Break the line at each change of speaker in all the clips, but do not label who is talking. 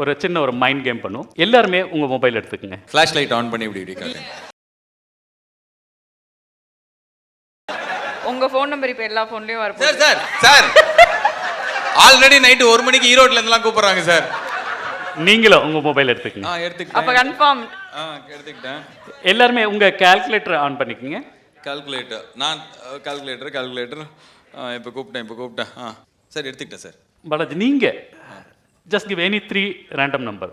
ஒரு சின்ன ஒரு மைண்ட் கேம் பண்ணும். எல்லாருமே உங்க மொபைல் எடுத்துக்கங்க.
ஃபிளாஷ் லைட் ஆன் பண்ணி இப்படி காட்டுங்க.
உங்க ஃபோன் நம்பர் இப்ப எல்லா ஃபோன்லயும் வரப்போகுது.
சார் ஆல்ரெடி நைட் 1 மணிக்கு ஈரோட்ல இருந்தெல்லாம் கூப்பிடுறாங்க சார்.
நீங்களும் உங்க மொபைல் எடுத்துக்கங்க.
எடுத்துக்கிட்டேன்.
அப்ப கன்ஃபார்ம்.
எடுத்துக்கிட்டேன்.
எல்லாருமே உங்க கால்குலேட்டர் ஆன் பண்ணிக்கங்க.
கால்குலேட்டர் நான் கால்குலேட்டர் இப்போ கூப்பிட்டேன். சார் எடுத்துக்கிட்டேன் சார்.
பாலாஜி நீங்க just give any 3 random number.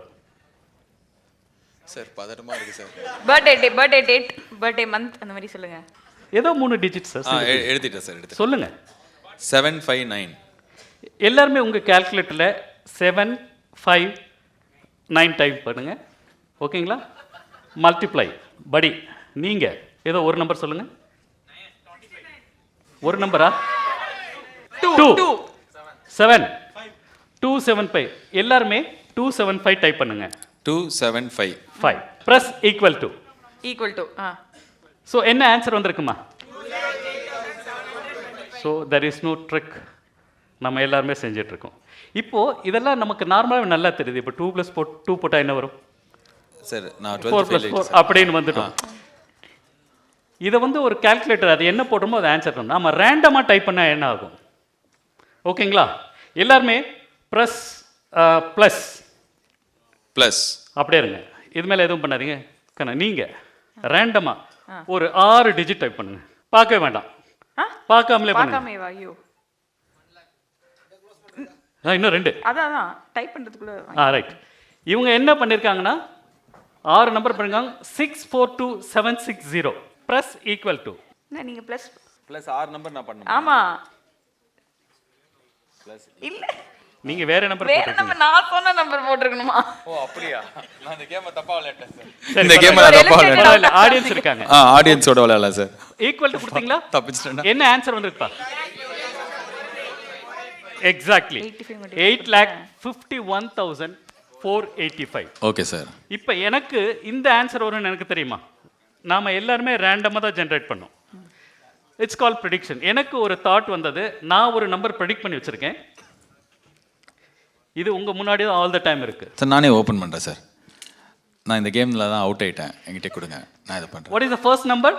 Sir பதட்டமா இருக்கு sir.
Birthday date birthday month அந்த மாதிரி சொல்லுங்க.
ஏதோ 3 டிஜிட் சார்.
எடுத்துட்டேன் சார்.
சொல்லுங்க.
759.
எல்லாருமே உங்க கால்குலேட்டர்ல 759 டைப் பண்ணுங்க. ஓகேங்களா? மல்டிப்ளை படி நீங்க ஏதோ ஒரு நம்பர் சொல்லுங்க. ஒரு நம்பரா? 2 7 275. எல்லாருமே 275 டைப் பண்ணுங்க.
275
press equal to. So என்ன ஆன்சர் வந்திருக்குமா? So there is no trick. நம்ம எல்லாருமே செஞ்சுட்டு இருக்கோம். இப்போ இதெல்லாம் நமக்கு நார்மலாக நல்லா தெரியுது. இப்போ 2 + 2 போட்டால் என்ன வரும்?
சார் நான்
4 + 4 அப்படின்னு வந்துட்டோம். இதை வந்து ஒரு கால்குலேட்டர் அது என்ன போடுறோமோ அது ஆன்சர் பண்ணணும். நம்ம ரேண்டமாக டைப் பண்ணால் என்ன ஆகும்? ஓகேங்களா? எல்லாருமே ப்ளஸ் அப்படியே இருங்க. இது மேலே எதுவும் பண்ணாதீங்க. நீங்கள் ரேண்டமாக ஒரு 6 டிஜிட் டைப் பண்ணுங்க. பார்க்கவே வேண்டாம். பார்க்காமலே பண்ணுங்க. இன்னும் 2.
அதான் டைப் பண்றதுக்குள்ள.
ரைட். இவங்க என்ன பண்ணிருக்காங்கன்னா 6 நம்பர் பண்ணிருக்காங்க. 642760 press equal to.
நீங்க பிளஸ்
6 நம்பர் நான் பண்ணேன்.
ஆமா. இல்ல
நீங்க வேற நம்பர்
போட்டுருக்கீங்க. நான் சொன்ன நம்பர் போட்டுருக்கணுமா?
ஓ அப்படியா? நான் இந்த கேமை தப்பா விளையாட்டேன் சார். இந்த கேமை நான் தப்பா விளையாட்டேன்.
ஆடியன்ஸ் இருக்காங்க.
ஆடியன்ஸோட விளையாடலாம் சார்.
ஈக்குவல் டு கொடுத்தீங்களா?
தப்பிச்சிட்டேன்.
என்ன ஆன்சர் வந்திருப்பா? எக்ஸாக்ட்லி 8,51,485.
Okay sir.
இப்போ எனக்கு இந்த ஆன்சர் வரும்னு எனக்கு தெரியுமா? நாம எல்லாருமே ரேண்டமாக தான் ஜென்ரேட் பண்ணோம். It's call prediction. எனக்கு ஒரு தாட் வந்தது. நான் ஒரு நம்பர் ப்ரெடிக்ட் பண்ணி வச்சிருக்கேன். இது உங்க முன்னாடி தான் ஆல் த டைம் இருக்கு.
சார் நானே ஓபன் பண்றேன் சார். நான் இந்த கேம்ல தான் அவுட் ஆயிட்டேன். என்கிட்ட கொடுங்க. நான் இத பண்றேன்.
What is the first number?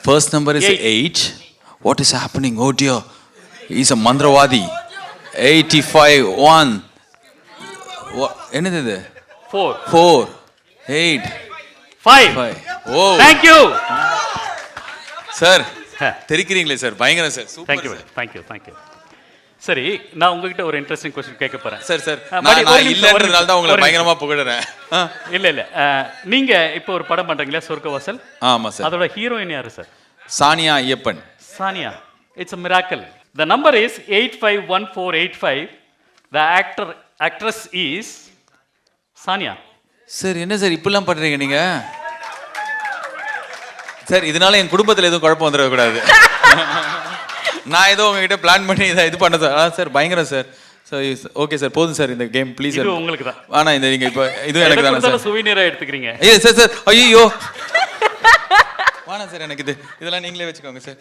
First number is 8. What is happening? Oh dear. He's a மந்திரவாதி. 85 1. என்னது இது? 4 8
5.
ஓ
Thank you.
சார் தெரிக்கிறீங்களே சார். பயங்கரம் சார். சூப்பர்.
Thank you. சரி, நான் உங்ககிட்ட ஒரு இன்ட்ரஸ்டிங் क्वेश्चन கேட்க போறேன்.
சார் நான் இல்லன்றதால தான் உங்களை பயங்கரமா புகழறேன்.
இல்ல நீங்க இப்போ ஒரு படம் பண்றீங்களா சொர்க்கவாசல்?
ஆமா சார்.
அதோட ஹீரோயின் யாரு sir?
Sania Ayyappan.
Sania. It's a miracle. The number is 851485. The actress is Sania.
Sir என்ன சார் இப்படிலாம் பண்றீங்க நீங்க? சார் இதனால என் குடும்பத்தில் எதுவும் குழப்பம் வந்துட கூடாது. நான் ஏதோ உங்ககிட்ட பிளான் பண்ணி இது பண்ண சார். சார் பயங்கரம் சார். ஓகே சார் போதும் சார் இந்த கேம் ப்ளீஸ் சார்.
இது உங்களுக்கு தான்.
ஆனா இந்த நீங்க இப்போ இது எனக்கு தான சார்.
சுவீனியரா எடுத்துக்கிறீங்க.
சார் ஐயோ. வாணா சார் எனக்கு இதெல்லாம் நீங்களே வச்சுக்கோங்க சார்.